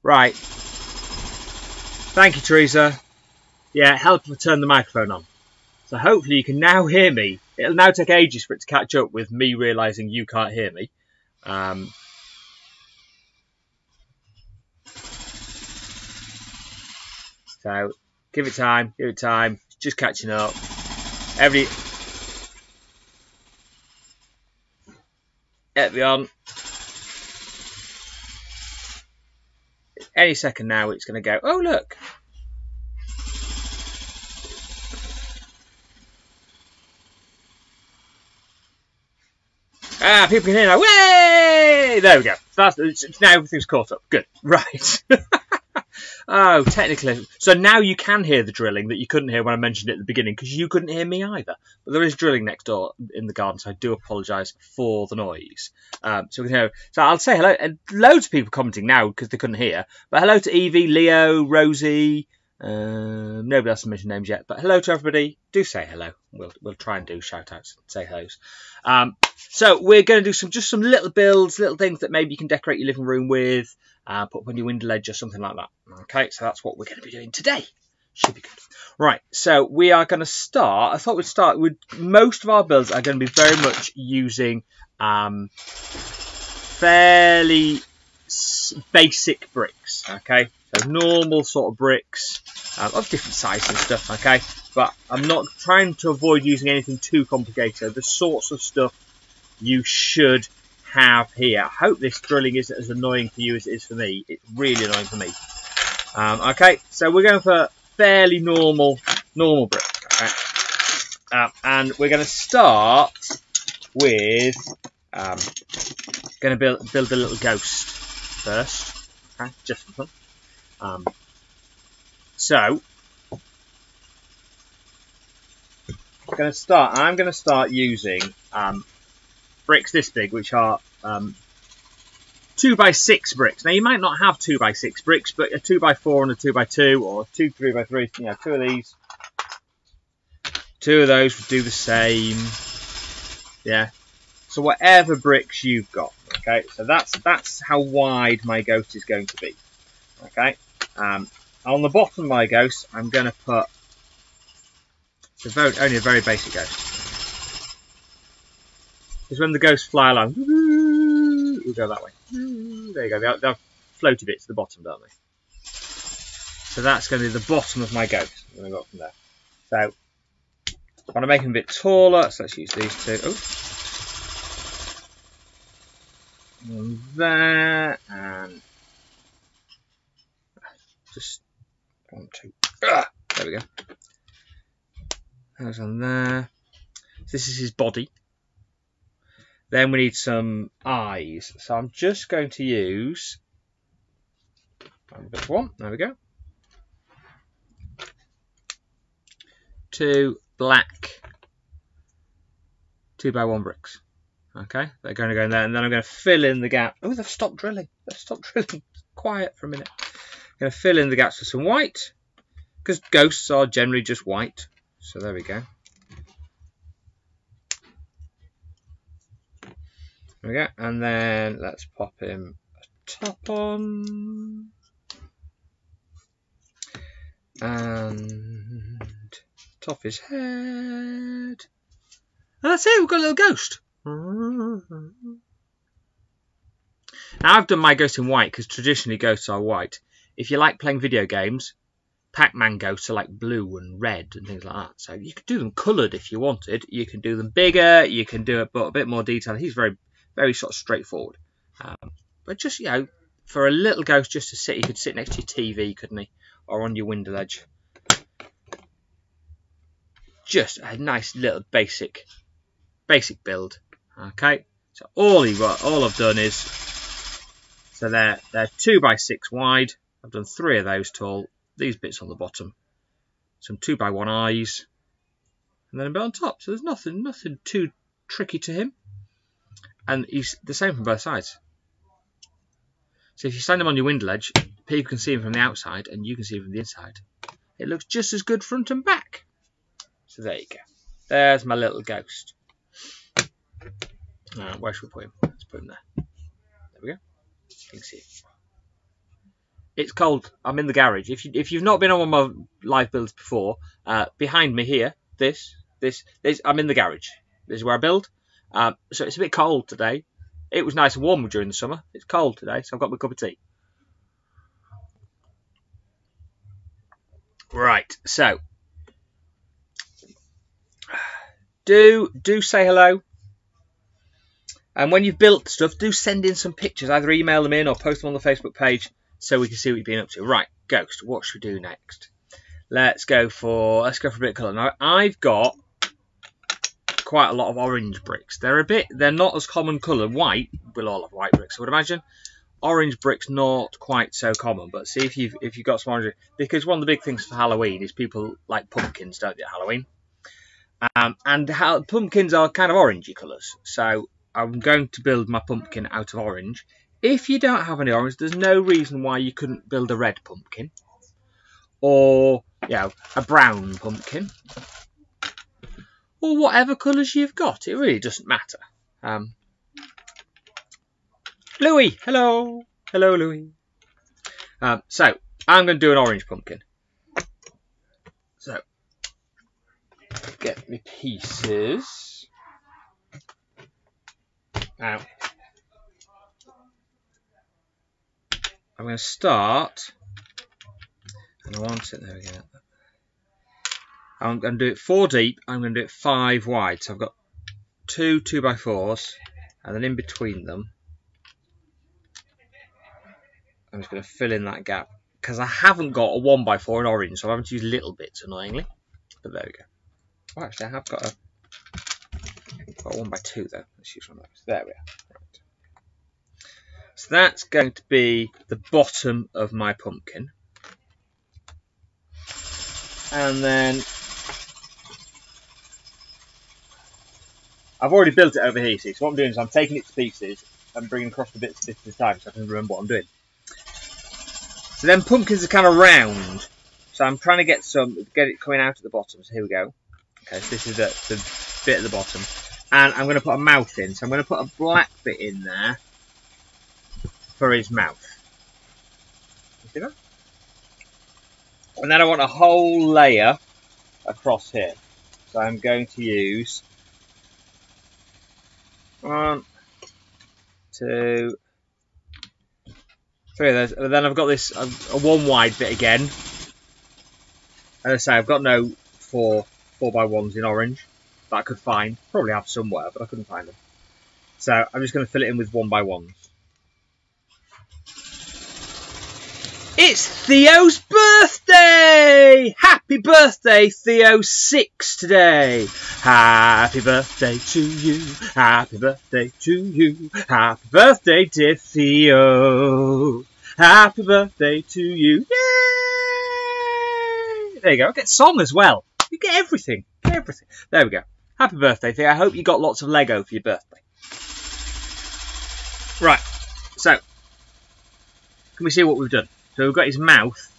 Right. Thank you, Teresa. Yeah, help me turn the microphone on. So hopefully you can now hear me. It'll now take ages for it to catch up with me realising you can't hear me. So give it time. It's just catching up. Get me on. Any second now it's going to go, oh look. People can hear now. Way! There we go. Now everything's caught up. Good. Right. Oh, technically. So now you can hear the drilling that you couldn't hear when I mentioned it at the beginning because you couldn't hear me either. But there is drilling next door in the garden, so I do apologise for the noise. So we can hear. So I'll say hello. And loads of people commenting now because they couldn't hear. But hello to Evie, Leo, Rosie. Nobody else has mentioned names yet. But hello to everybody. Do say hello. We'll try and do shout outs and say hellos. So we're going to do just some little builds, little things that maybe you can decorate your living room with. Put up on your window ledge or something like that. Okay, so that's what we're going to be doing today. Should be good. Right, so we are going to start. I thought we'd start with most of our builds are going to be very much using fairly basic bricks. Okay, so normal sort of bricks of different sizes and stuff. Okay, but I'm not trying to avoid using anything too complicated. The sorts of stuff you should have here. I hope this drilling isn't as annoying for you as it is for me. It's really annoying for me. Okay, so we're going for fairly normal brick. Okay, and we're going to start with going to build a little ghost first. Okay, just for fun. So I'm going to start using bricks this big, which are 2x6 bricks. Now you might not have 2x6 bricks, but a 2x4 and a 2x2 or 2 3x3, you know, two of these, two of those would do the same. Yeah. So whatever bricks you've got. Okay. So that's how wide my ghost is going to be. Okay. On the bottom of my ghost, I'm going to put only a very basic ghost. Because when the ghosts fly along, we'll go that way. There you go. They'll floaty bits to the bottom, don't they? So that's going to be the bottom of my ghost. I'm going to go up from there. So I want to make them a bit taller. So let's use these two. Oh. And there. And just 1, 2. There we go. Those on there. So this is his body. Then we need some eyes. So I'm just going to use one. There we go. 2 black 2x1 bricks. Okay, they're going to go in there, and then I'm going to fill in the gap. Oh, they've stopped drilling. Quiet for a minute. I'm going to fill in the gaps with some white, because ghosts are generally just white. So there we go. There we go, and then let's pop him a top on, and top his head, and that's it. We've got a little ghost. Now I've done my ghost in white because traditionally ghosts are white. If you like playing video games, Pac-Man ghosts are like blue and red and things like that. So you could do them coloured if you wanted. You can do them bigger. You can do it, but a bit more detail. He's very sort of straightforward. But just, you know, for a little ghost just to sit, you could sit next to your TV, couldn't he? Or on your window ledge. Just a nice little basic build. Okay. So all I've done is, so they're 2x6 wide. I've done 3 of those tall. These bits on the bottom. Some 2x1 eyes. And then a bit on top. So there's nothing too tricky to him. And he's the same from both sides. So if you stand him on your window ledge, people can see him from the outside and you can see him from the inside. It looks just as good front and back. So there you go. There's my little ghost. Where should we put him? Let's put him there. There we go. You can see him. It's cold. I'm in the garage. If you've not been on one of my live builds before, behind me here, this, I'm in the garage. This is where I build. So it's a bit cold today. It was nice and warm during the summer. It's cold today, so I've got my cup of tea. Right, so do say hello. And when you've built stuff, do send in some pictures. Either email them in or post them on the Facebook page so we can see what you've been up to. Right, Ghost, what should we do next? Let's go for a bit of colour. Now, I've got quite a lot of orange bricks. They're not as common colour. White, we'll all have white bricks, I would imagine. Orange bricks not quite so common, but see if you've got some orange, because one of the big things for Halloween is people like pumpkins, don't they, at Halloween? And pumpkins are kind of orangey colours, so I'm going to build my pumpkin out of orange. If you don't have any orange, there's no reason why you couldn't build a red pumpkin or a brown pumpkin or whatever colours you've got. It really doesn't matter. Louis, hello, Louis. So I'm going to do an orange pumpkin. So get me pieces. Now I'm going to start, and I want it. There we go. I'm going to do it 4 deep. I'm going to do it 5 wide. So I've got 2 2x4s, and then in between them, I'm just going to fill in that gap because I haven't got a 1x4 in orange, so I'm having to use little bits annoyingly. But there we go. Oh, actually, I have got a 1x2 though. Let's use one of those. There we are. Right. So that's going to be the bottom of my pumpkin. And then I've already built it over here, see. So what I'm doing is I'm taking it to pieces and bringing across the bits at a time so I can remember what I'm doing. So then pumpkins are kind of round. So I'm trying to get it coming out at the bottom. So here we go. Okay, so this is the bit at the bottom. And I'm going to put a mouth in. So I'm going to put a black bit in there for his mouth. You see that? And then I want a whole layer across here. So I'm going to use 1, 2, 3 of those. And then I've got this a 1 wide bit again. As I say, I've got no 4x1s in orange that I could find. Probably have somewhere, but I couldn't find them. So I'm just going to fill it in with 1x1s. It's Theo's birthday! Happy birthday, Theo 6 today. Happy birthday to you. Happy birthday to you. Happy birthday, dear Theo. Happy birthday to you. Yay! There you go. Get song as well. You get everything. Get everything. There we go. Happy birthday, Theo. I hope you got lots of Lego for your birthday. Right. So, can we see what we've done? So we've got his mouth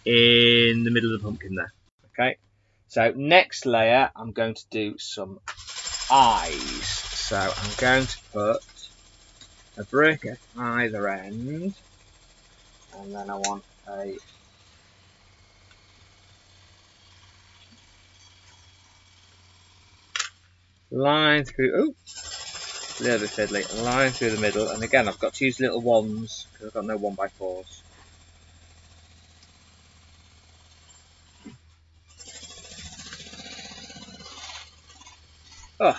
in the middle of the pumpkin there. Okay. So next layer, I'm going to do some eyes. So I'm going to put a brick at either end, and then I want a line through. Oh, a little bit fiddly. A line through the middle, and again I've got to use little ones because I've got no 1x4s. Oh,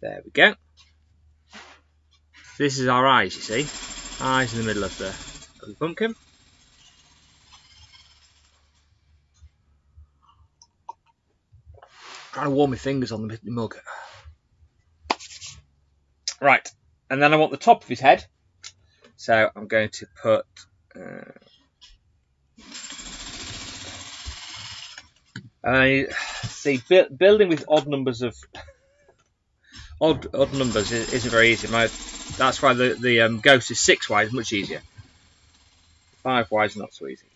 there we go. This is our eyes, you see. Eyes in the middle of the pumpkin. Trying to warm my fingers on the mug. Right, and then I want the top of his head. So I'm going to put see, building with odd numbers of odd numbers isn't very easy. That's why the ghost is 6 wide, much easier. 5 wide is not so easy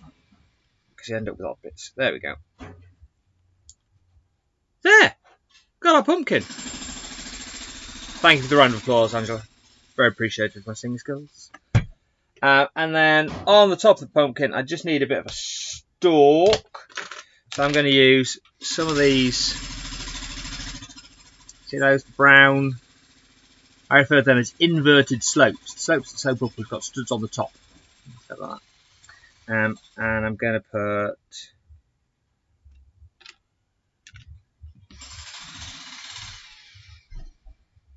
because you end up with odd bits. There we go. There, got our pumpkin. Thank you for the round of applause, Angela. Very appreciated my singing skills. And then on the top of the pumpkin, I just need a bit of a stalk. So I'm going to use some of these. See those brown? I refer to them as inverted slopes. The slopes that slope up, we've got studs on the top. Like that. And I'm going to put.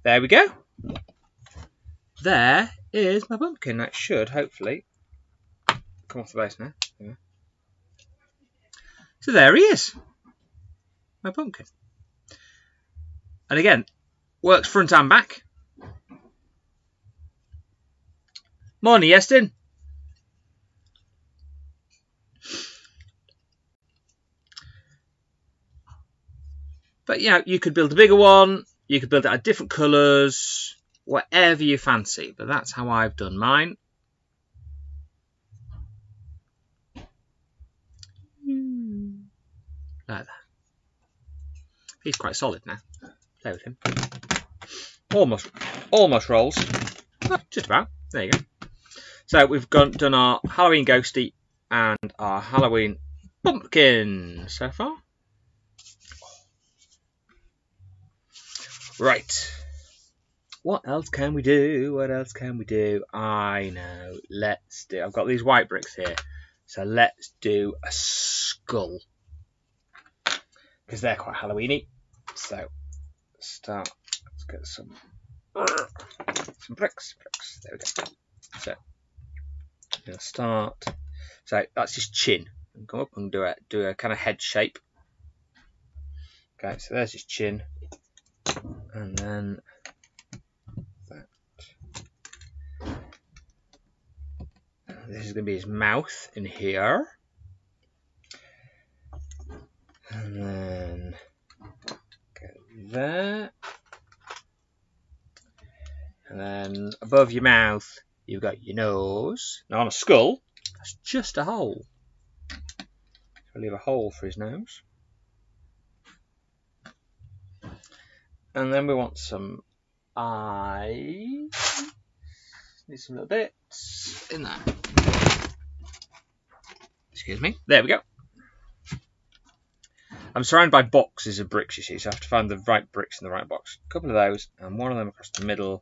There we go. There is my pumpkin. That should hopefully come off the base now. Yeah. So there he is. My pumpkin. And again, works front and back. Morning, Yestin. But you know, you could build a bigger one. You could build it at different colours, whatever you fancy. But that's how I've done mine. Like that. He's quite solid now. Play with him. Almost rolls. Oh, just about. There you go. So we've done our Halloween ghosty and our Halloween pumpkin so far. Right. What else can we do? What else can we do? I know. Let's do. I've got these white bricks here. So let's do a skull. Because they're quite Halloweeny. So start. Let's get some bricks. There we go. So we'll start. So that's his chin. And come up and do a kind of head shape. Okay, so there's his chin. And then that. This is going to be his mouth in here. And then go there. And then above your mouth, you've got your nose. Now on a skull, that's just a hole. So leave a hole for his nose. And then we want some eyes. Need some little bits in there. Excuse me. There we go. I'm surrounded by boxes of bricks, you see, so I have to find the right bricks in the right box. A couple of those, and one of them across the middle.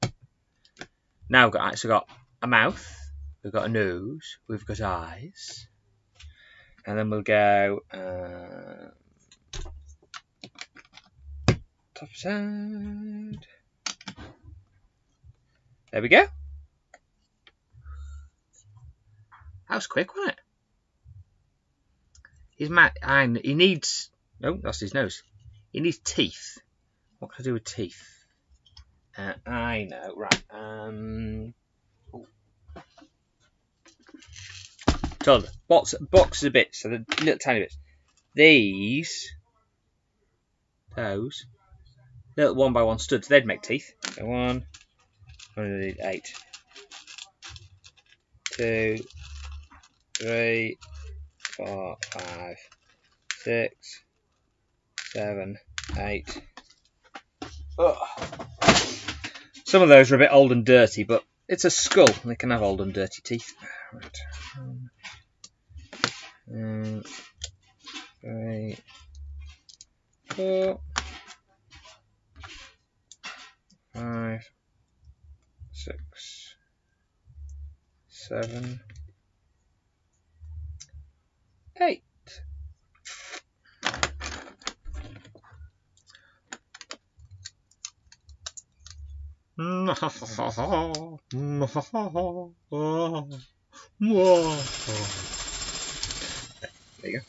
Now we've actually got a mouth, we've got a nose, we've got eyes. And then we'll go top side. There we go. That was quick, wasn't it? He needs. No, that's his nose. He needs teeth. What can I do with teeth? I know. Right. So boxes of bits. So the little tiny bits. These. Those. Little 1x1 studs. They'd make teeth. So 1. I'm going to need 8. 2. 3. 4, 5, 6, 7, 8. Oh. Some of those are a bit old and dirty, but it's a skull. They can have old and dirty teeth. Right. 3, 4, 5, 6, 7, 8. There you go.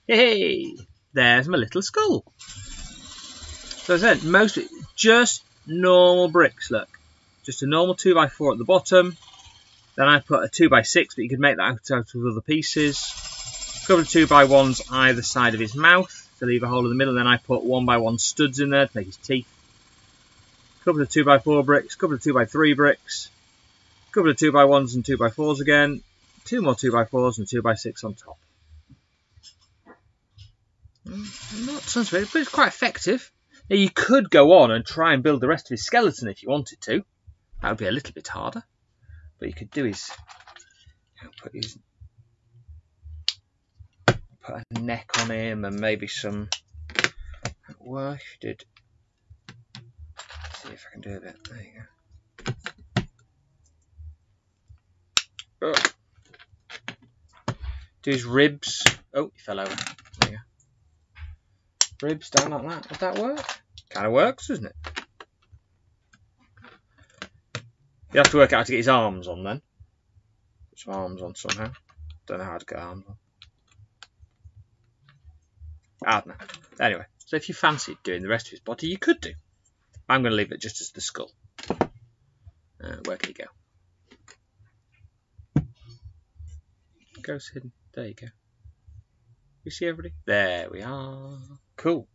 Hey, there's my little skull. So as I said, mostly just normal bricks. Look, just a normal 2x4 at the bottom. Then I put a 2x6, but you could make that out of other pieces. A couple of 2x1s either side of his mouth to leave a hole in the middle. Then I put 1x1 studs in there to make his teeth. A couple of 2x4 bricks, a couple of 2x3 bricks, a couple of 2x1s and 2x4s again. 2 more 2x4s and 2x6 on top. Not sounds weird, but it's quite effective. Now you could go on and try and build the rest of his skeleton if you wanted to. That would be a little bit harder. But you could do is put a neck on him and maybe some work. Did see if I can do a bit. There you go. Oh. Do his ribs. Oh, he fell over. There you go. Ribs down like that. Would that work? Kind of works, doesn't it? You have to work out how to get his arms on then. Put some arms on somehow. Don't know how to get arms on. I don't know. Anyway, so if you fancied doing the rest of his body, you could do. I'm going to leave it just as the skull. Where can he go? Goes hidden. There you go. You see everybody? There we are. Cool.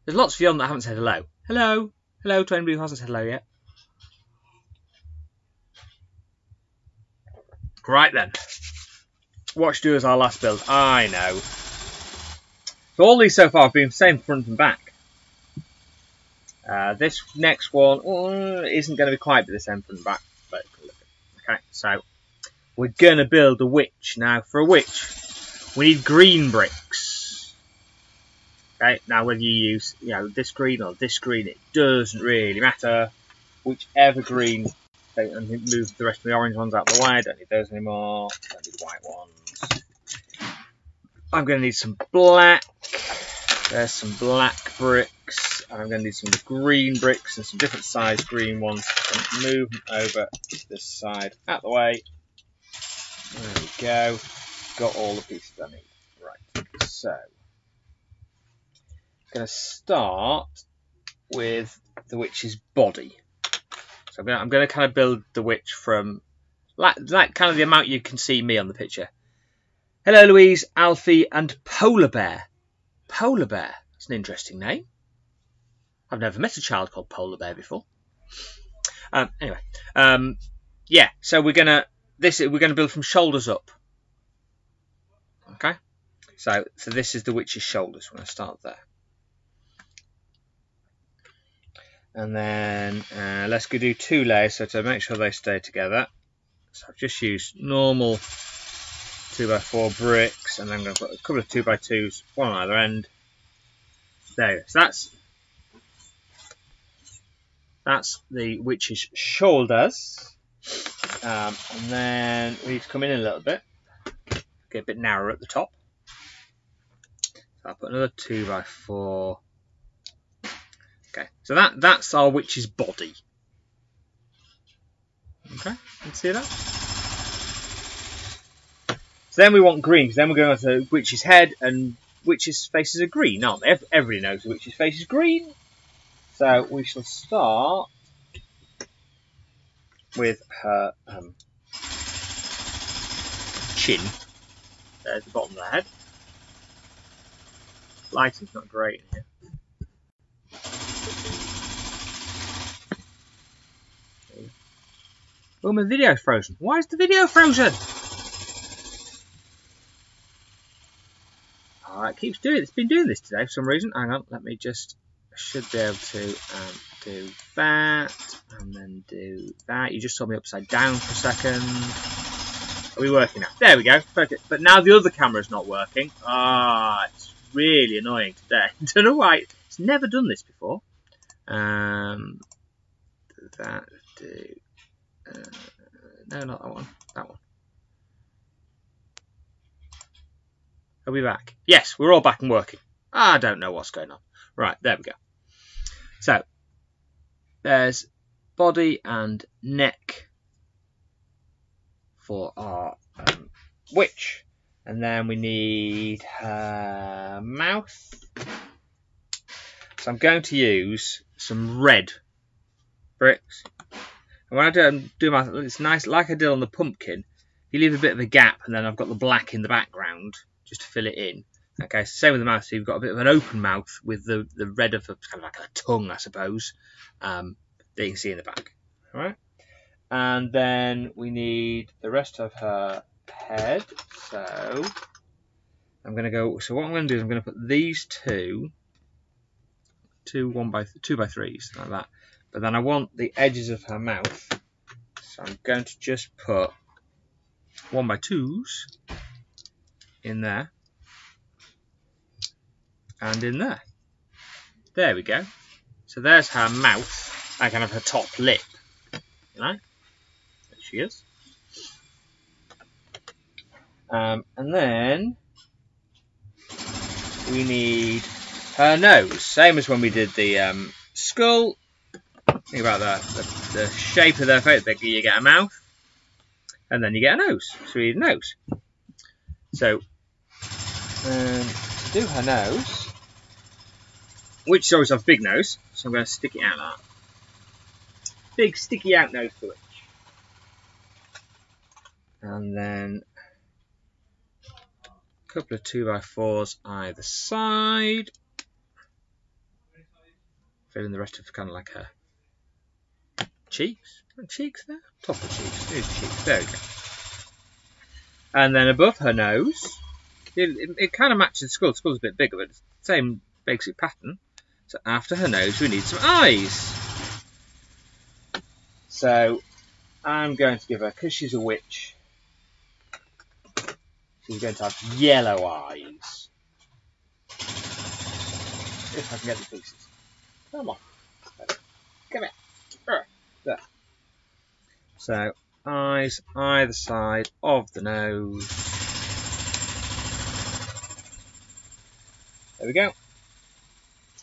There's lots of you on that haven't said hello. Hello. Hello to anybody who hasn't said hello yet. Right then. What should we do as our last build? I know. So all these so far have been the same front and back. This next one isn't going to be quite the same front and back. But, okay, so we're going to build a witch. Now, for a witch, we need green bricks. Okay, now whether you use this green or this green, it doesn't really matter. Whichever green, and move the rest of the orange ones out of the way. I don't need those anymore. Don't need the white ones. I'm going to need some black. There's some black bricks. And I'm going to need some green bricks and some different size green ones. And move them over this side out the way. There we go. Got all the pieces I need. Right. So, I'm going to start with the witch's body. So I'm going to kind of build the witch from like kind of the amount you can see me on the picture. Hello, Louise, Alfie, and Polar Bear. Polar Bear. That's an interesting name. I've never met a child called Polar Bear before. Anyway, yeah. So we're gonna build from shoulders up. Okay. So this is the witch's shoulders. We're gonna start there. And then let's go do 2 layers, so to make sure they stay together. So I've just used normal 2x4 bricks, and then I'm going to put a couple of 2x2s, one on either end. There you go. So that's the witch's shoulders. And then we need to come in a little bit, get a bit narrower at the top. So I'll put another 2x4. Okay, so that's our witch's body. Okay, you can see that? So then we want green, because then we're going on to witch's head, and witch's faces are green, aren't they? Everybody knows the witch's face is green. So we shall start with her chin. There's the bottom of the head. Lighting's not great in here. Oh, my video's frozen. Why is the video frozen? Oh, it keeps doing it. It's been doing this today for some reason. Hang on, let me just... I should be able to do that, and then do that. You just saw me upside down for a second. Are we working now? There we go. Perfect. But now the other camera's not working. Ah, it's really annoying today. I don't know why. It's never done this before. Do that. Do... no, not that one. That one. Are we back? Yes, we're all back and working. I don't know what's going on. Right, there we go. So, there's body and neck for our witch. And then we need her mouth. So I'm going to use some red bricks. And when I do my, it's nice, like I did on the pumpkin, you leave a bit of a gap, and then I've got the black in the background, just to fill it in. Okay, same with the mouth, so you've got a bit of an open mouth with the red of kind of like a tongue, I suppose, that you can see in the back. Alright? And then we need the rest of her head, so I'm going to go, so what I'm going to do is I'm going to put these two 2 2x3s like that. But then I want the edges of her mouth, so I'm going to just put 1x2s in there and in there. There we go. So there's her mouth and kind of her top lip. You know, there she is. And then we need her nose, same as when we did the skull. Think about the shape of their face. You get a mouth, and then you get a nose. So we need a nose. So to do her nose, Witch always has a big nose, so I'm going to stick it out like that. Big sticky out nose for Witch. And then a couple of 2x4s either side. Filling the rest of kind of like her cheeks. Cheeks there? Top of cheeks. There's cheeks. There we go. And then above her nose, it kind of matches the skull. The skull's a bit bigger, but it's the same basic pattern. So after her nose, we need some eyes. So I'm going to give her, because she's a witch, she's going to have yellow eyes. If I can get the pieces. Come on. Come here. There. So eyes either side of the nose. There we go.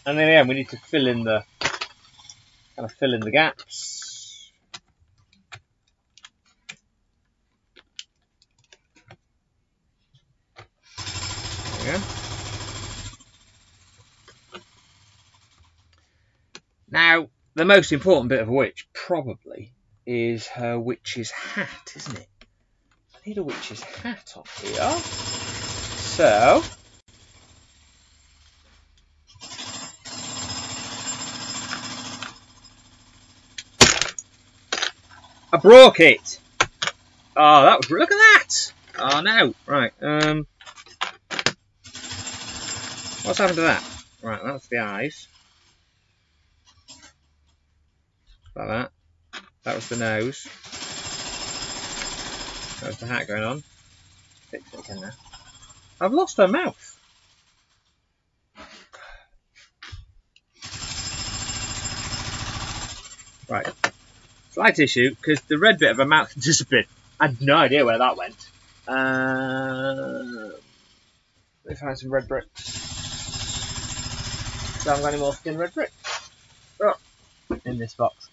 And then again, we need to fill in the gaps. There we go. Now, the most important bit of a witch probably is her witch's hat, isn't it? I need a witch's hat on here. So I broke it. Oh, that was, look at that. Oh no. Right. What's happened to that? Right, that's the eyes. Like that. That was the nose. That was the hat going on. Fix it again now. I've lost her mouth. Right. Slight issue, because the red bit of her mouth disappeared. I had no idea where that went. Let me find some red bricks. So I haven't got any more thin red bricks. Oh, in this box.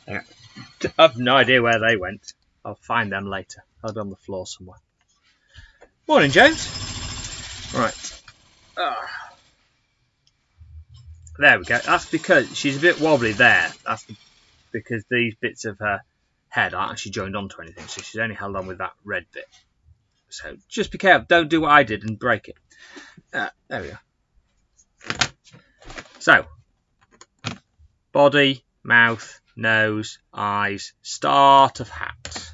Yeah. I have no idea where they went. I'll find them later. They'll be on the floor somewhere. Morning, James. Right. There we go. That's because she's a bit wobbly there. That's because these bits of her head aren't actually joined onto anything, so she's only held on with that red bit. So just be careful. Don't do what I did and break it. There we go. So, body, mouth, nose, eyes, start of hat.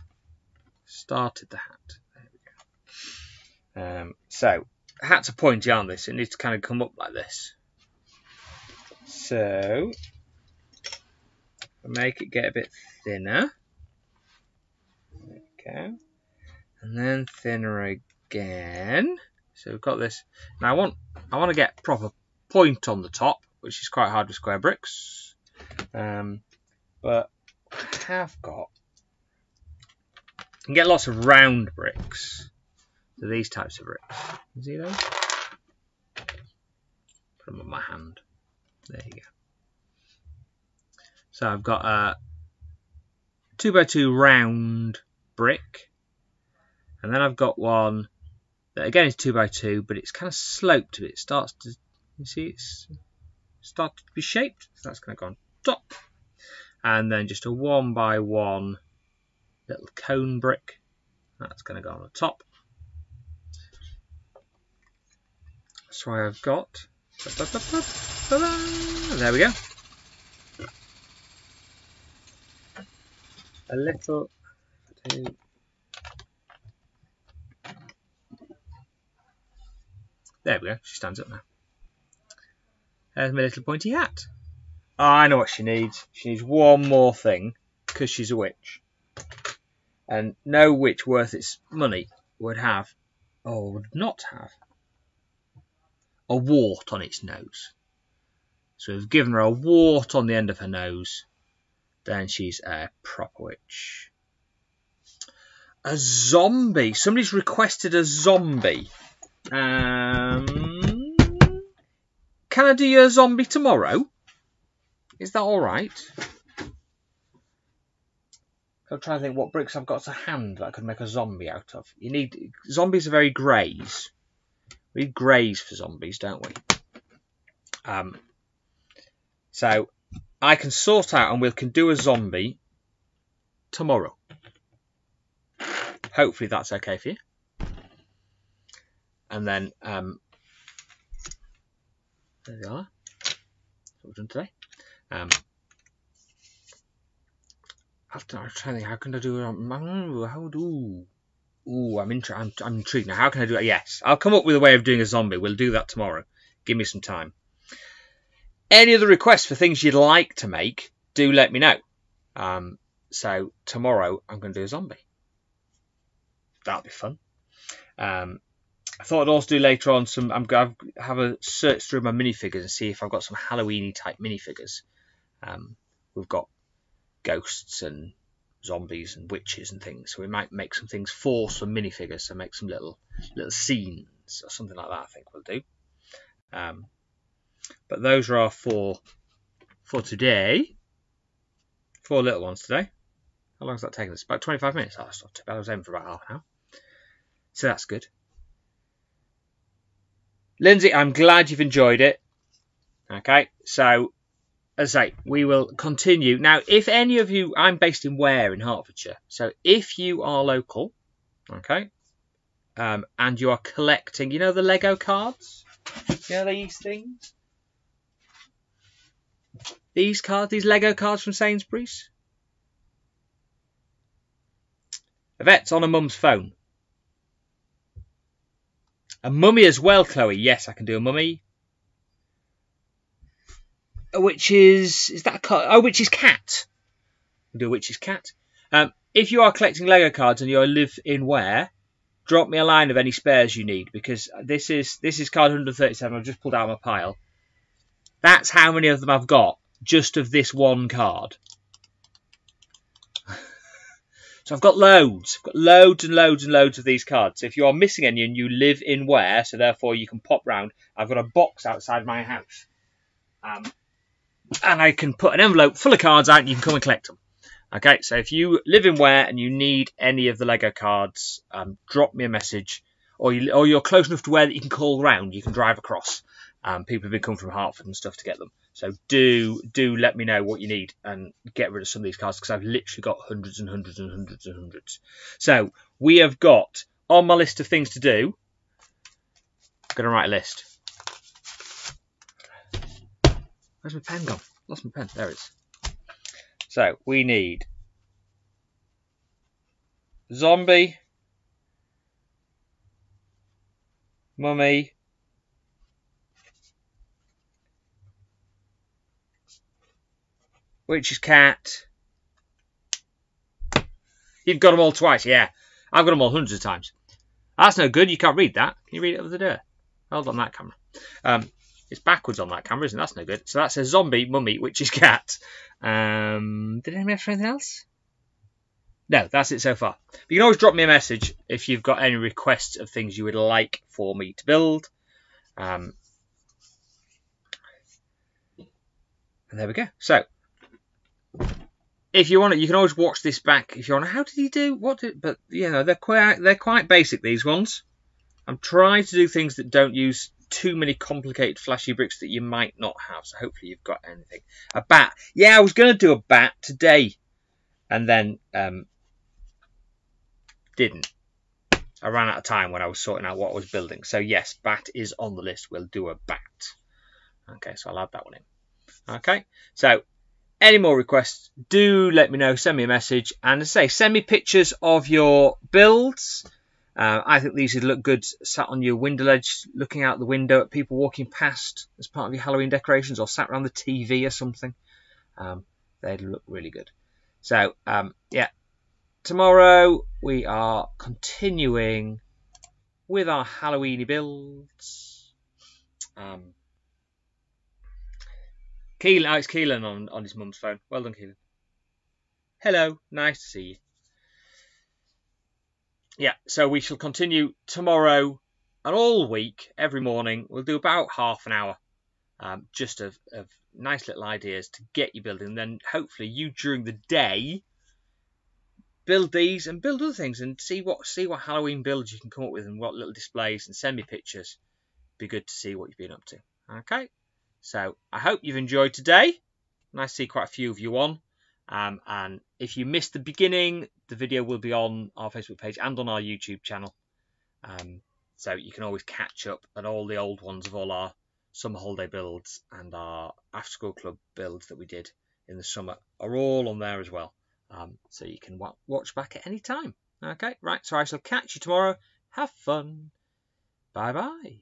Started the hat. There we go. So, hats are pointy, aren't they? So it needs to kind of come up like this. So, make it get a bit thinner. There we go. And then thinner again. So we've got this. Now I want to get proper point on the top, which is quite hard with square bricks. But I have got. You can get lots of round bricks. So these types of bricks. You see those? Put them on my hand. There you go. So I've got a 2x2 round brick. And then I've got one that again is 2x2, but it's kind of sloped a bit. It starts to, you see, it's started to be shaped. So that's going to go on top. And then just a 1x1 little cone brick. That's going to go on the top. So I've got, there we go. A little, there we go, she stands up now. There's my little pointy hat. Oh, I know what she needs. She needs one more thing, because she's a witch. And no witch worth its money would have, or would not have, a wart on its nose. So we've given her a wart on the end of her nose. Then she's a proper witch. A zombie. Somebody's requested a zombie. Can I do your zombie tomorrow? Is that alright? I'm trying to think what bricks I've got to hand that I could make a zombie out of. Zombies are very greys. We need greys for zombies, don't we? So I can sort out and we can do a zombie tomorrow. Hopefully that's okay for you. And then there we are. That's what we've done today. I'm trying to think, how can I do it? I'm intrigued now. How can I do it? Yes, I'll come up with a way of doing a zombie. We'll do that tomorrow. Give me some time. Any other requests for things you'd like to make, do let me know. So tomorrow I'm going to do a zombie. That'll be fun. I thought I'd also do later on I'm going to have a search through my minifigures and see if I've got some Halloween-y type minifigures. We've got ghosts and zombies and witches and things, so we might make some things for some minifigures, so make some little scenes or something like that. I think we'll do. But those are our four for today. 4 little ones today. How long has that taken us? About 25 minutes. Oh, that's not too bad. I was aiming for about half an hour, so that's good. Lindsay, I'm glad you've enjoyed it. Okay, so as I say, we will continue. Now, if any of you, I'm based in Ware in Hertfordshire, so if you are local, okay, and you are collecting, you know the Lego cards? You know these things? These cards, these Lego cards from Sainsbury's? Yvette's on a mum's phone. A mummy as well, Chloe. Yes, I can do a mummy. A witch's... Is that a card? Oh, witch's cat. I'll do a witch's cat. If you are collecting Lego cards and you live in Ware, drop me a line of any spares you need, because this is card 137. I've just pulled out of my pile. That's how many of them I've got, just of this one card. So I've got loads. I've got loads and loads and loads of these cards. So if you are missing any and you live in Ware, so therefore you can pop round, I've got a box outside my house. And I can put an envelope full of cards out and you can come and collect them. Okay, so if you live in Ware and you need any of the Lego cards, drop me a message. Or you're close enough to Ware that you can call round. You can drive across. People have been coming from Hertford and stuff to get them. So do let me know what you need and get rid of some of these cards, because I've literally got hundreds and hundreds and hundreds and hundreds. So we have got on my list of things to do. I'm going to write a list. Where's my pen gone? Lost my pen. There it is. So we need zombie, mummy, witch's cat. You've got them all twice, yeah. I've got them all hundreds of times. That's no good. You can't read that. Can you read it over the door? Hold on that camera. It's backwards on that camera, isn't it? That's no good. So that's a zombie, mummy, witch's cat. Did anybody have anything else? No, that's it so far. But you can always drop me a message if you've got any requests of things you would like for me to build. And there we go. So if you want it, you can always watch this back if you want. How did he do? But you know, they're quite basic, these ones. I'm trying to do things that don't use too many complicated flashy bricks that you might not have. So hopefully you've got anything. A bat. Yeah, I was going to do a bat today, and then didn't. I ran out of time when I was sorting out what I was building. So yes, bat is on the list. We'll do a bat. Okay, so I'll add that one in. Okay, so any more requests, do let me know. Send me a message, and as I say, send me pictures of your builds. I think these would look good sat on your window ledge, looking out the window at people walking past as part of your Halloween decorations, or sat around the TV or something. They'd look really good. So, yeah, tomorrow we are continuing with our Halloweeny builds. Keelan, it's Keelan on his mum's phone. Well done, Keelan. Hello, nice to see you. Yeah, so we shall continue tomorrow and all week, every morning. We'll do about half an hour, just of nice little ideas to get you building. And then hopefully you during the day build these and build other things and see what Halloween builds you can come up with and what little displays, and send me pictures. Be good to see what you've been up to. Okay, so I hope you've enjoyed today. Nice to see quite a few of you on. And if you missed the beginning, the video will be on our Facebook page and on our YouTube channel. So you can always catch up on all the old ones of all our summer holiday builds, and our after school club builds that we did in the summer are all on there as well. So you can watch back at any time. Okay, right, so I shall catch you tomorrow. Have fun. Bye-bye.